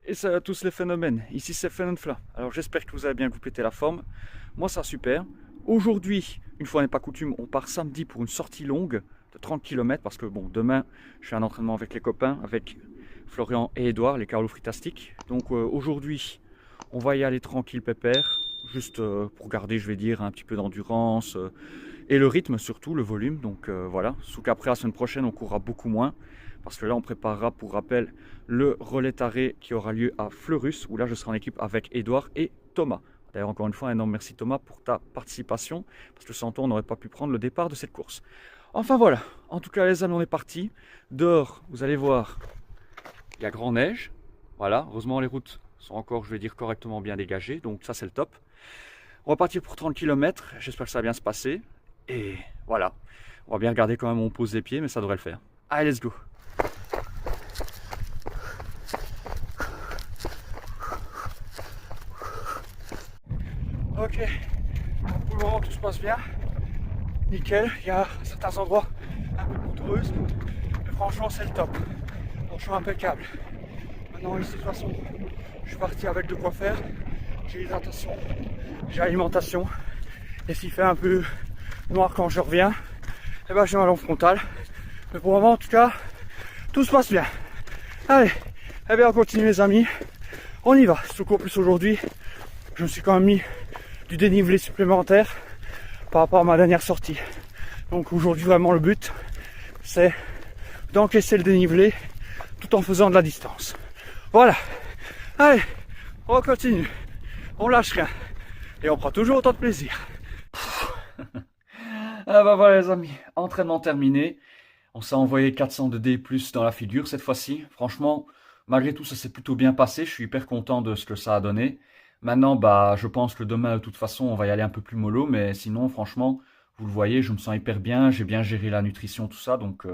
Et ça à tous les phénomènes. Ici c'est Fenenfla. Alors j'espère que vous avez bien complété la forme. Moi ça super. Aujourd'hui, une fois n'est pas coutume, on part samedi pour une sortie longue de 30 km parce que bon, demain je fais un entraînement avec les copains, avec Florian et Edouard, les Carlo Fritastiques. Donc aujourd'hui, on va y aller tranquille pépère, juste pour garder, je vais dire, un petit peu d'endurance et le rythme surtout, le volume. Donc voilà, sauf qu'après la semaine prochaine, on courra beaucoup moins. Parce que là, on préparera, pour rappel, le relais taré qui aura lieu à Fleurus, où là, je serai en équipe avec Edouard et Thomas. D'ailleurs, encore une fois, un énorme merci Thomas pour ta participation, parce que sans toi, on n'aurait pas pu prendre le départ de cette course. Enfin voilà, en tout cas les amis, on est parti. Dehors, vous allez voir, il y a grand neige. Voilà, heureusement les routes sont encore, je vais dire, correctement bien dégagées, donc ça c'est le top. On va partir pour 30 km, j'espère que ça va bien se passer. Et voilà, on va bien regarder quand même où on pose les pieds, mais ça devrait le faire. Allez, let's go! Ok, pour le moment tout se passe bien, nickel, il y a certains endroits un peu poutreuses, mais franchement c'est le top, franchement impeccable. Maintenant ici de toute façon, je suis parti avec de quoi faire, j'ai l'hydratation, j'ai l'alimentation, et s'il fait un peu noir quand je reviens, et ben j'ai ma lampe frontale, mais pour le moment en tout cas, tout se passe bien. Allez, eh bien on continue les amis, on y va, surtout qu'en plus aujourd'hui, je me suis quand même mis du dénivelé supplémentaire par rapport à ma dernière sortie. Donc aujourd'hui vraiment le but c'est d'encaisser le dénivelé tout en faisant de la distance. Voilà. Allez, on continue. On lâche rien. Et on prend toujours autant de plaisir. Ah bah voilà les amis, entraînement terminé. On s'est envoyé 400 de D+ dans la figure cette fois-ci. Franchement, malgré tout, ça s'est plutôt bien passé. Je suis hyper content de ce que ça a donné. Maintenant, bah, je pense que demain, de toute façon, on va y aller un peu plus mollo. Mais sinon, franchement, vous le voyez, je me sens hyper bien. J'ai bien géré la nutrition, tout ça. Donc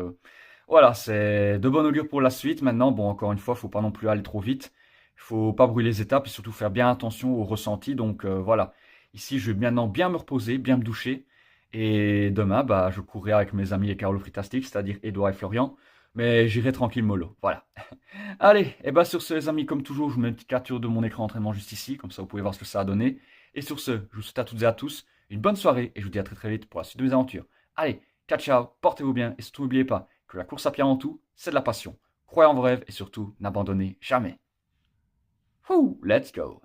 voilà, c'est de bonne augure pour la suite. Maintenant, bon, encore une fois, faut pas non plus aller trop vite. Il faut pas brûler les étapes et surtout faire bien attention au ressenti. Donc voilà. Ici, je vais maintenant bien me reposer, bien me doucher. Et demain, bah, je courrai avec mes amis et Carlo Fritastiques, c'est-à-dire Edouard et Florian. Mais j'irai tranquille mollo. Voilà. Allez, et bah sur ce, les amis, comme toujours, je vous mets une petite capture de mon écran d'entraînement juste ici. Comme ça, vous pouvez voir ce que ça a donné. Et sur ce, je vous souhaite à toutes et à tous une bonne soirée. Et je vous dis à très très vite pour la suite de mes aventures. Allez, ciao ciao, portez-vous bien. Et surtout, n'oubliez pas que la course à pied avant tout, c'est de la passion. Croyez en vos rêves et surtout, n'abandonnez jamais. Wouh, let's go!